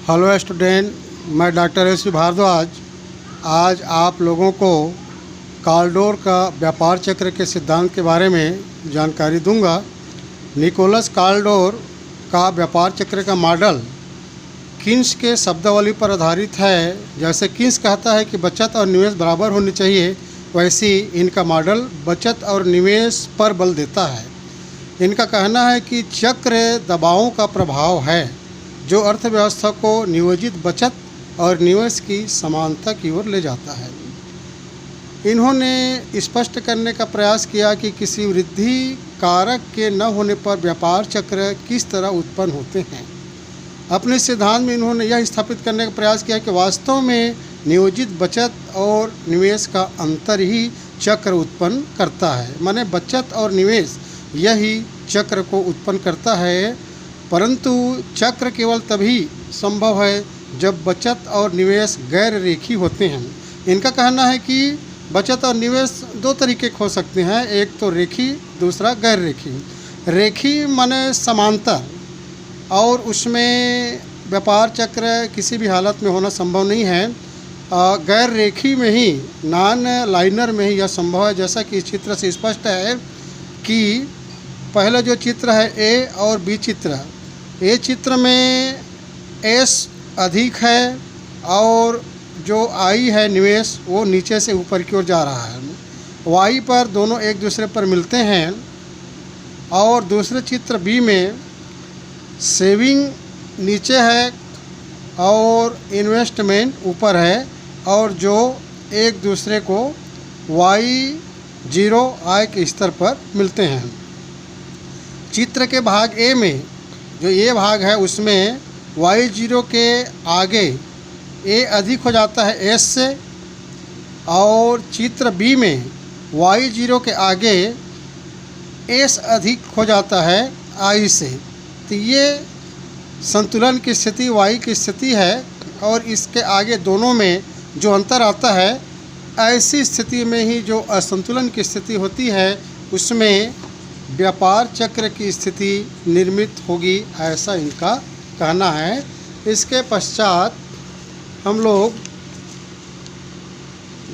Hello student, मैं doctor S Bhardwaj आज आप लोगों को काल्डोर का व्यापार चक्र के सिद्धांत के बारे में जानकारी दूंगा। निकोलस काल्डोर का व्यापार चक्र का मॉडल कीन्स के शब्दावली पर आधारित है। जैसे कीन्स कहता है कि बचत और निवेश बराबर होनी चाहिए, वैसे इनका मॉडल बचत और निवेश पर बल देता है। इनका कहना है कि चक्र दबावों का प्रभाव है जो अर्थव्यवस्था को नियोजित बचत और निवेश की समानता की ओर ले जाता है। इन्होंने स्पष्ट करने का प्रयास किया कि किसी वृद्धि कारक के न होने पर व्यापार चक्र किस तरह उत्पन्न होते हैं। अपने सिद्धांत में इन्होंने यह स्थापित करने का प्रयास किया कि वास्तव में नियोजित बचत और निवेश का अंतर ही चक्र उत्पन्न करता है। माने बचत और निवेश यही चक्र को उत्पन्न करता है, परंतु चक्र केवल तभी संभव है जब बचत और निवेश गैर रेखी होते हैं। इनका कहना है कि बचत और निवेश दो तरीके के हो सकते हैं, एक तो रेखी, दूसरा गैर रेखी। रेखी माने समांतर, और उसमें व्यापार चक्र किसी भी हालत में होना संभव नहीं है। गैर रेखी में ही, नॉन लाइनर में ही यह संभव है। जैसा कि इस चित्र से स्पष्ट है कि पहला जो चित्र है ए और बी चित्र, ए चित्र में एस अधिक है और जो आई है निवेश वो नीचे से ऊपर की ओर जा रहा है। वाई पर दोनों एक दूसरे पर मिलते हैं। और दूसरे चित्र बी में सेविंग नीचे है और इन्वेस्टमेंट ऊपर है, और जो एक दूसरे को वाई जीरो आय के स्तर पर मिलते हैं। चित्र के भाग ए में जो ये भाग है उसमें वाई जीरो के आगे ए अधिक हो जाता है एस से, और चित्र बी में वाई जीरो के आगे एस अधिक हो जाता है आई से। तो ये संतुलन की स्थिति वाई की स्थिति है, और इसके आगे दोनों में जो अंतर आता है, ऐसी स्थिति में ही जो असंतुलन की स्थिति होती है उसमें व्यापार चक्र की स्थिति निर्मित होगी, ऐसा इनका कहना है। इसके पश्चात हम लोग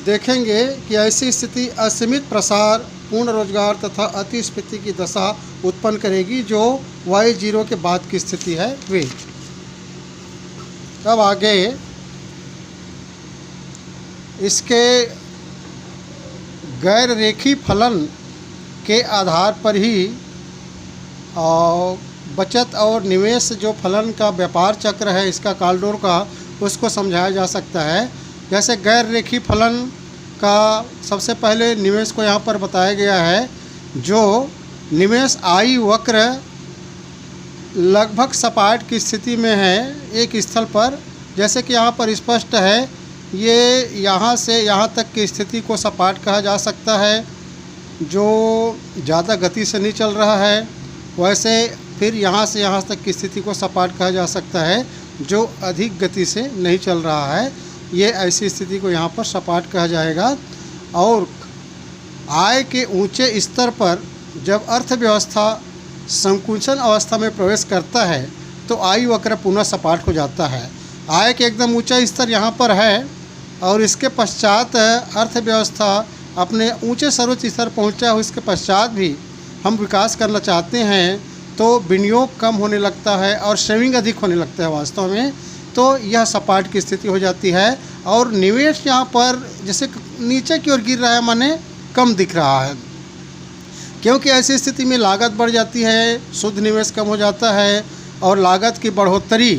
देखेंगे कि ऐसी स्थिति असीमित प्रसार, पूर्ण रोजगार तथा अतिस्फीति की दशा उत्पन्न करेगी, जो वाई जीरो के बाद की स्थिति है वे। तब आगे इसके गैर रेखी फलन के आधार पर ही बचत और निवेश जो फलन का व्यापार चक्र है इसका काल्डोर का, उसको समझाया जा सकता है। जैसे गैर रेखी फलन का सबसे पहले निवेश को यहाँ पर बताया गया है। जो निवेश आई वक्र लगभग सपाट की स्थिति में है एक स्थल पर, जैसे कि यहाँ पर स्पष्ट है, ये यहाँ से यहाँ तक की स्थिति को सपाट कहा जा सकता है जो ज़्यादा गति से नहीं चल रहा है। वैसे फिर यहाँ से यहाँ तक की स्थिति को सपाट कहा जा सकता है जो अधिक गति से नहीं चल रहा है। ये ऐसी स्थिति को यहाँ पर सपाट कहा जाएगा। और आय के ऊंचे स्तर पर जब अर्थव्यवस्था संकुचन अवस्था में प्रवेश करता है तो आय वक्र पुनः सपाट हो जाता है। आय के एकदम ऊंचा स्तर यहाँ पर है, और इसके पश्चात अर्थव्यवस्था अपने ऊंचे सर्वोच्च स्तर पहुँचा है। इसके पश्चात भी हम विकास करना चाहते हैं तो विनियोग कम होने लगता है और सेविंग अधिक होने लगता है वास्तव में, तो यह सपाट की स्थिति हो जाती है। और निवेश यहाँ पर जैसे नीचे की ओर गिर रहा है, माने कम दिख रहा है, क्योंकि ऐसी स्थिति में लागत बढ़ जाती है, शुद्ध निवेश कम हो जाता है, और लागत की बढ़ोतरी,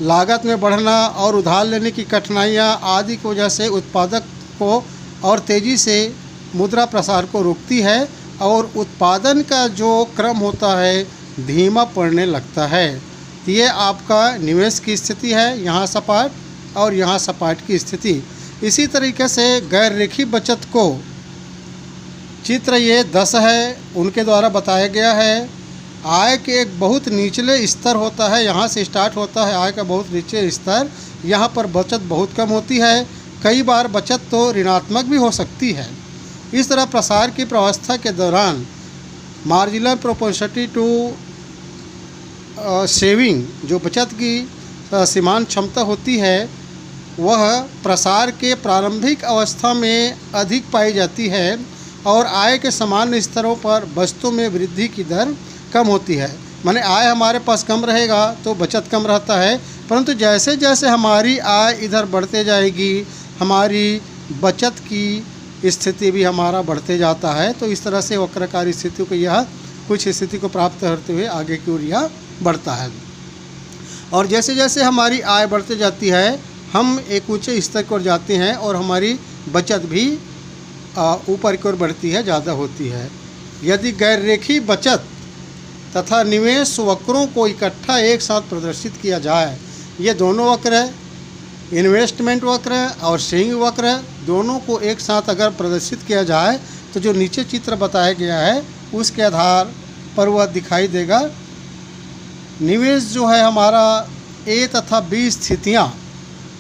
लागत में बढ़ना और उधार लेने की कठिनाइयाँ आदि की वजह से उत्पादक को और तेज़ी से मुद्रा प्रसार को रोकती है, और उत्पादन का जो क्रम होता है धीमा पड़ने लगता है। तो ये आपका निवेश की स्थिति है, यहाँ सपाट और यहाँ सपाट की स्थिति। इसी तरीके से गैर रेखी बचत को चित्र ये 10 है उनके द्वारा बताया गया है। आय के एक बहुत निचले स्तर होता है, यहाँ से स्टार्ट होता है आय का बहुत नीचे स्तर, यहाँ पर बचत बहुत कम होती है। कई बार बचत तो ऋणात्मक भी हो सकती है। इस तरह प्रसार की प्रावस्था के दौरान मार्जिनल प्रोपोर्शनिटी टू सेविंग, जो बचत की सीमांत क्षमता होती है वह प्रसार के प्रारंभिक अवस्था में अधिक पाई जाती है और आय के सामान्य स्तरों पर वस्तु में वृद्धि की दर कम होती है। माने आय हमारे पास कम रहेगा तो बचत कम रहता है, परंतु जैसे जैसे हमारी आय इधर बढ़ते जाएगी हमारी बचत की स्थिति भी हमारा बढ़ते जाता है। तो इस तरह से वक्रकारी स्थिति को यह कुछ स्थिति को प्राप्त करते हुए आगे की ओर यह बढ़ता है। और जैसे जैसे हमारी आय बढ़ते जाती है हम एक ऊंचे स्तर की ओर जाते हैं और हमारी बचत भी ऊपर की ओर बढ़ती है, ज़्यादा होती है। यदि गैर रेखीय बचत तथा निवेश वक्रों को इकट्ठा एक साथ प्रदर्शित किया जाए, ये दोनों वक्र है, इन्वेस्टमेंट वक्र और सेविंग वक्र, दोनों को एक साथ अगर प्रदर्शित किया जाए तो जो नीचे चित्र बताया गया है उसके आधार पर वह दिखाई देगा। निवेश जो है हमारा ए तथा बी स्थितियाँ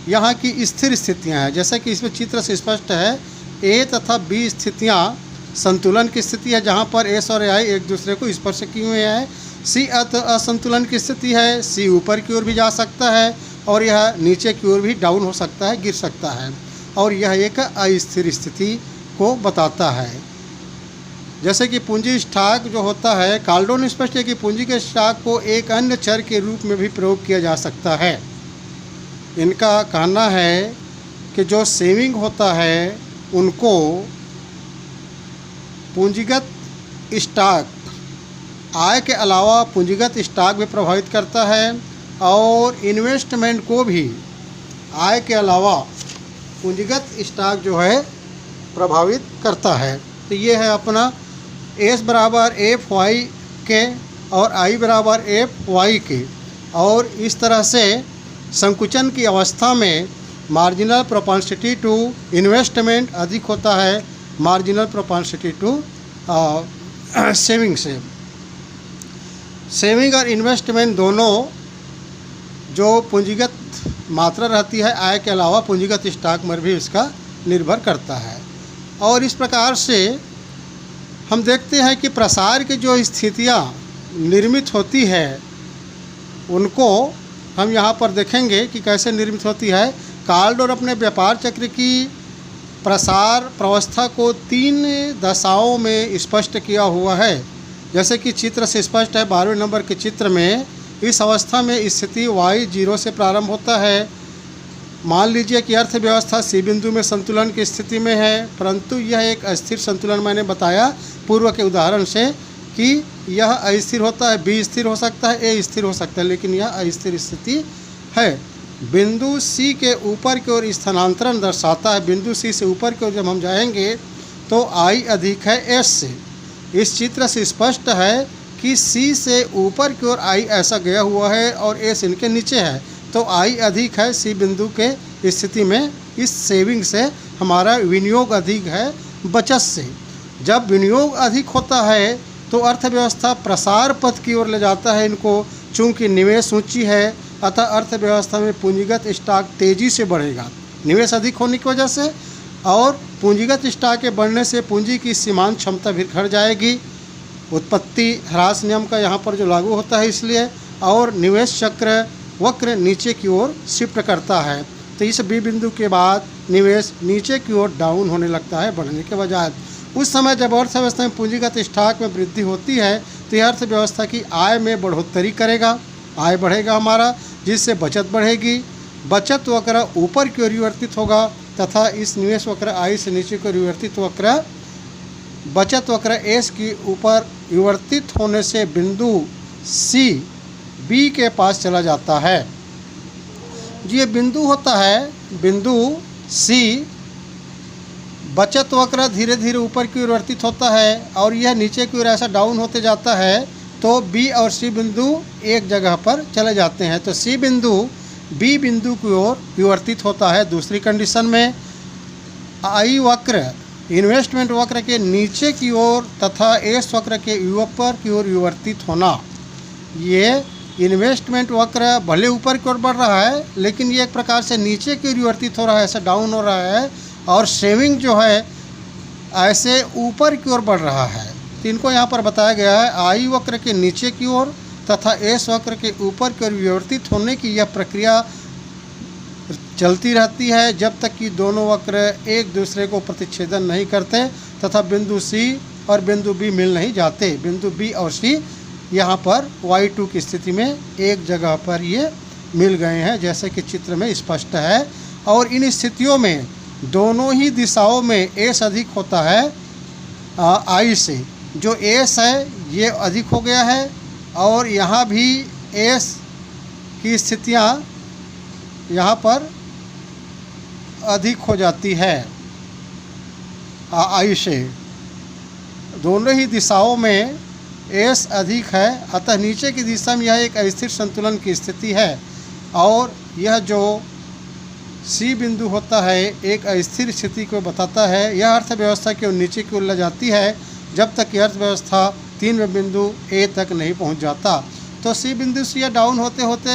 यहाँ की स्थिर स्थितियाँ हैं, जैसा कि इसमें चित्र से स्पष्ट है। ए तथा बी स्थितियाँ संतुलन की स्थिति है जहाँ पर एस और आई एक दूसरे को स्पर्श किए हुए हैं। सी असंतुलन की स्थिति है, सी ऊपर की ओर भी जा सकता है और यह नीचे की ओर भी डाउन हो सकता है, गिर सकता है, और यह एक अस्थिर स्थिति को बताता है। जैसे कि पूंजी स्टॉक जो होता है, काल्डोन स्पष्ट है कि पूंजी के स्टॉक को एक अन्य चर के रूप में भी प्रयोग किया जा सकता है। इनका कहना है कि जो सेविंग होता है उनको पूंजीगत स्टॉक आय के अलावा पूंजीगत स्टॉक भी प्रभावित करता है और इन्वेस्टमेंट को भी आय के अलावा पूंजीगत स्टॉक जो है प्रभावित करता है। तो ये है अपना एस बराबर एफ वाई के और आई बराबर एफ वाई के, और इस तरह से संकुचन की अवस्था में मार्जिनल प्रोपेंसिटी टू इन्वेस्टमेंट अधिक होता है मार्जिनल प्रोपेंसिटी टू सेविंग से। सेविंग और इन्वेस्टमेंट दोनों जो पूंजीगत मात्रा रहती है आय के अलावा पूंजीगत स्टॉक पर भी इसका निर्भर करता है। और इस प्रकार से हम देखते हैं कि प्रसार की जो स्थितियाँ निर्मित होती है उनको हम यहाँ पर देखेंगे कि कैसे निर्मित होती है। काल्डोर अपने व्यापार चक्र की प्रसार प्रवस्था को 3 दशाओं में स्पष्ट किया हुआ है, जैसे कि चित्र से स्पष्ट है। 12वें नंबर के चित्र में इस अवस्था में स्थिति y 0 से प्रारंभ होता है। मान लीजिए कि अर्थव्यवस्था सी बिंदु में संतुलन की स्थिति में है, परंतु यह एक अस्थिर संतुलन, मैंने बताया पूर्व के उदाहरण से कि यह अस्थिर होता है, बी स्थिर हो सकता है, ए स्थिर हो सकता है, लेकिन यह अस्थिर स्थिति है। बिंदु सी के ऊपर की ओर स्थानांतरण दर्शाता है। बिंदु सी से ऊपर की ओर जब हम जाएंगे तो आई अधिक है एस से। इस चित्र से स्पष्ट है कि सी से ऊपर की ओर आई ऐसा गया हुआ है और एस इनके नीचे है, तो आई अधिक है सी बिंदु के स्थिति में। इस सेविंग से हमारा विनियोग अधिक है बचत से। जब विनियोग अधिक होता है तो अर्थव्यवस्था प्रसार पथ की ओर ले जाता है इनको, चूँकि निवेश ऊंची है अतः अर्थव्यवस्था में पूंजीगत स्टॉक तेज़ी से बढ़ेगा निवेश अधिक होने की वजह से, और पूंजीगत स्टॉक के बढ़ने से पूंजी की सीमांत क्षमता भी घट जाएगी। उत्पत्ति ह्रास नियम का यहाँ पर जो लागू होता है इसलिए, और निवेश चक्र वक्र नीचे की ओर शिफ्ट करता है। तो इस बी बिंदु के बाद निवेश नीचे की ओर डाउन होने लगता है बढ़ने के बजाय। उस समय जब अर्थव्यवस्था में पूंजीगत स्टॉक में वृद्धि होती है तो यह अर्थव्यवस्था की आय में बढ़ोतरी करेगा, आय बढ़ेगा हमारा, जिससे बचत बढ़ेगी। बचत वक्र ऊपर की ओर विवर्तित होगा तथा इस निवेश वक्र आई से नीचे की ओर विवर्तित वक्र बचत वक्र एस की ऊपर विवर्तित होने से बिंदु सी बी के पास चला जाता है। जो ये बिंदु होता है बिंदु सी, बचत वक्र धीरे धीरे ऊपर की ओर विवर्तित होता है और यह नीचे की ओर ऐसा डाउन होते जाता है, तो बी और सी बिंदु एक जगह पर चले जाते हैं। तो सी बिंदु बी बिंदु की ओर विवर्तित होता है। दूसरी कंडीशन में आई वक्र इन्वेस्टमेंट वक्र के नीचे की ओर तथा एस वक्र के ऊपर की ओर विवर्तित होना। ये इन्वेस्टमेंट वक्र भले ऊपर की ओर बढ़ रहा है लेकिन ये एक प्रकार से नीचे की ओर विवर्तित हो रहा है, ऐसा डाउन हो रहा है, और सेविंग जो है ऐसे ऊपर की ओर बढ़ रहा है। तो इनको यहाँ पर बताया गया है आई वक्र के नीचे की ओर तथा एस वक्र के ऊपर की ओर विवर्तित होने की यह प्रक्रिया चलती रहती है जब तक कि दोनों वक्र एक दूसरे को प्रतिच्छेदन नहीं करते तथा बिंदु सी और बिंदु बी मिल नहीं जाते। बिंदु बी और सी यहाँ पर y2 की स्थिति में एक जगह पर ये मिल गए हैं, जैसे कि चित्र में स्पष्ट है। और इन स्थितियों में दोनों ही दिशाओं में एस अधिक होता है आई से। जो एस है ये अधिक हो गया है और यहाँ भी एस की स्थितियाँ यहाँ पर अधिक हो जाती है आई से। दोनों ही दिशाओं में एस अधिक है, अतः नीचे की दिशा में यह एक अस्थिर संतुलन की स्थिति है। और यह जो सी बिंदु होता है एक अस्थिर स्थिति को बताता है। यह अर्थव्यवस्था की ओर नीचे की ओर ले जाती है जब तक कि अर्थव्यवस्था 3वें बिंदु ए तक नहीं पहुंच जाता। तो सी बिंदु से यह डाउन होते होते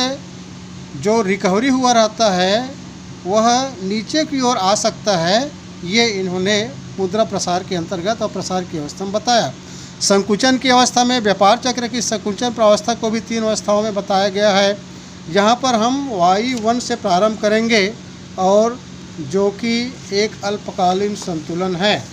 जो रिकवरी हुआ रहता है वह नीचे की ओर आ सकता है। ये इन्होंने मुद्रा प्रसार के अंतर्गत और प्रसार की अवस्था में बताया। संकुचन की अवस्था में व्यापार चक्र की संकुचन प्रावस्था को भी 3 अवस्थाओं में बताया गया है। यहाँ पर हम y1 से प्रारंभ करेंगे और जो कि एक अल्पकालीन संतुलन है।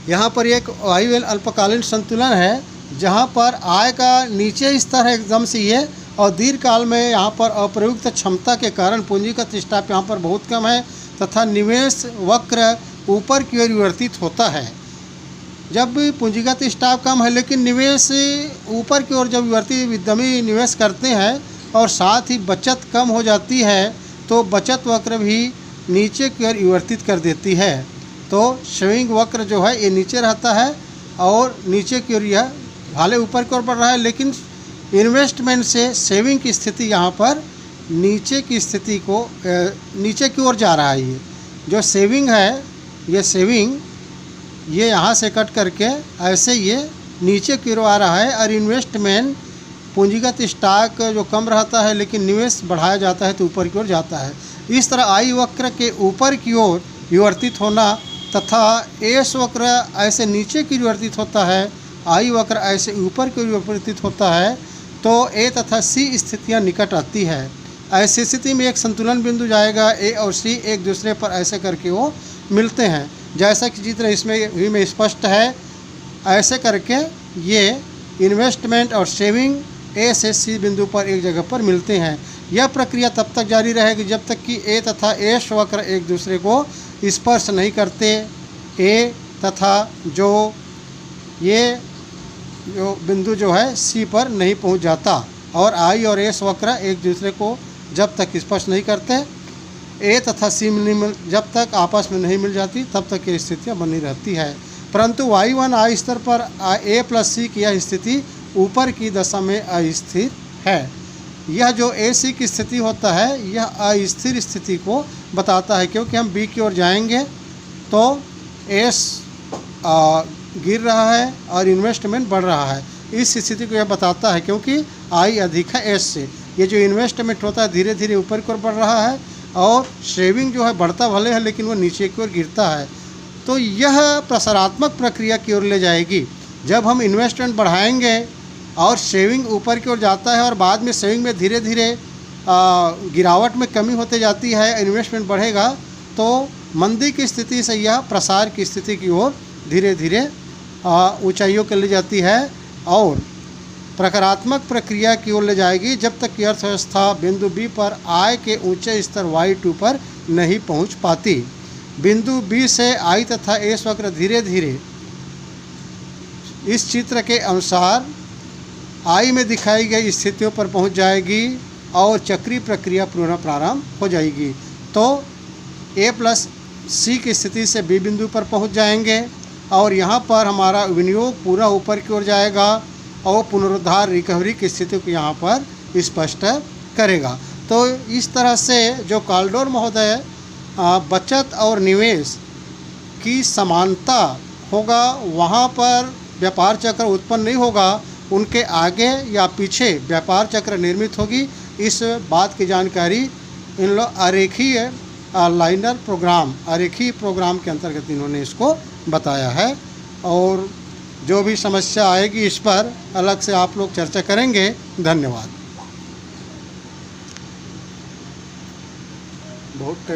यहाँ पर एक y1 अल्पकालीन संतुलन है जहाँ पर आय का नीचे स्तर है एकदम से ये, और दीर्घकाल में यहाँ पर अप्रयुक्त क्षमता के कारण पूंजीगत स्टाफ यहाँ पर बहुत कम है तथा निवेश वक्र ऊपर की ओर विवर्तित होता है। जब पूंजीगत स्टाफ कम है लेकिन निवेश ऊपर की ओर जब विवर्तित उद्यमी निवेश करते हैं और साथ ही बचत कम हो जाती है तो बचत वक्र भी नीचे की ओर विवर्तित कर देती है। तो स्विंग वक्र जो है ये नीचे रहता है और नीचे की ओर यह भाले ऊपर की ओर बढ़ रहा है, लेकिन इन्वेस्टमेंट से सेविंग की स्थिति यहाँ पर नीचे की स्थिति को नीचे की ओर जा रहा है। ये जो सेविंग है ये सेविंग ये यहाँ से कट करके ऐसे ये नीचे की ओर आ रहा है और इन्वेस्टमेंट पूंजीगत स्टॉक जो कम रहता है लेकिन निवेश बढ़ाया जाता है तो ऊपर की ओर जाता है। इस तरह आई वक्र के ऊपर की ओर विवर्तित होना तथा एस वक्र ऐसे नीचे की विवर्तित होता है, आई वक्र ऐसे ऊपर की ओर विवर्तित होता है, तो ए तथा सी स्थितियाँ निकट आती है। ऐसी स्थिति में एक संतुलन बिंदु जाएगा, ए और सी एक दूसरे पर ऐसे करके वो मिलते हैं, जैसा कि चित्र इसमें भी में स्पष्ट है। ऐसे करके ये इन्वेस्टमेंट और सेविंग ए से सी बिंदु पर एक जगह पर मिलते हैं। यह प्रक्रिया तब तक जारी रहेगी जब तक कि ए तथा एस वक्र एक दूसरे को स्पर्श नहीं करते। ए तथा जो बिंदु जो है सी पर नहीं पहुंच जाता और आई और एस वक्र एक दूसरे को जब तक स्पर्श नहीं करते, ए तथा सी जब तक आपस में नहीं मिल जाती तब तक ये स्थितियाँ बनी रहती है। परंतु y1 आई स्तर पर ए प्लस सी की यह स्थिति ऊपर की दशा में अस्थिर है। यह जो ए सी की स्थिति होता है यह अस्थिर स्थिति को बताता है, क्योंकि हम बी की ओर जाएंगे तो एस गिर रहा है और इन्वेस्टमेंट बढ़ रहा है। इस स्थिति को यह बताता है क्योंकि आई अधिक है एस से। ये जो इन्वेस्टमेंट होता है धीरे धीरे ऊपर की ओर बढ़ रहा है और सेविंग जो है बढ़ता भले है लेकिन वो नीचे की ओर गिरता है। तो यह प्रसारात्मक प्रक्रिया की ओर ले जाएगी। जब हम इन्वेस्टमेंट बढ़ाएंगे और सेविंग ऊपर की ओर जाता है और बाद में सेविंग में धीरे धीरे गिरावट में कमी होते जाती है, इन्वेस्टमेंट बढ़ेगा तो मंदी की स्थिति से यह प्रसार की स्थिति की ओर धीरे धीरे ऊंचाइयों के ले जाती है और प्रकारात्मक प्रक्रिया की ओर ले जाएगी जब तक कि अर्थव्यवस्था बिंदु बी पर आय के ऊंचे स्तर y2 पर नहीं पहुंच पाती। बिंदु बी से आई तथा एस वक्र धीरे धीरे इस चित्र के अनुसार आई में दिखाई गई स्थितियों पर पहुंच जाएगी और चक्रीय प्रक्रिया पुनः प्रारंभ हो जाएगी। तो ए प्लस सी की स्थिति से बी बिंदु पर पहुंच जाएंगे और यहाँ पर हमारा विनियोग पूरा ऊपर की ओर जाएगा और पुनरुद्धार रिकवरी की स्थिति को यहाँ पर स्पष्ट करेगा। तो इस तरह से जो काल्डोर महोदय बचत और निवेश की समानता होगा वहाँ पर व्यापार चक्र उत्पन्न नहीं होगा, उनके आगे या पीछे व्यापार चक्र निर्मित होगी। इस बात की जानकारी इन लोग आरेखीय आरेखीय प्रोग्राम के अंतर्गत इन्होंने इसको बताया है। और जो भी समस्या आएगी इस पर अलग से आप लोग चर्चा करेंगे। धन्यवाद। बहुत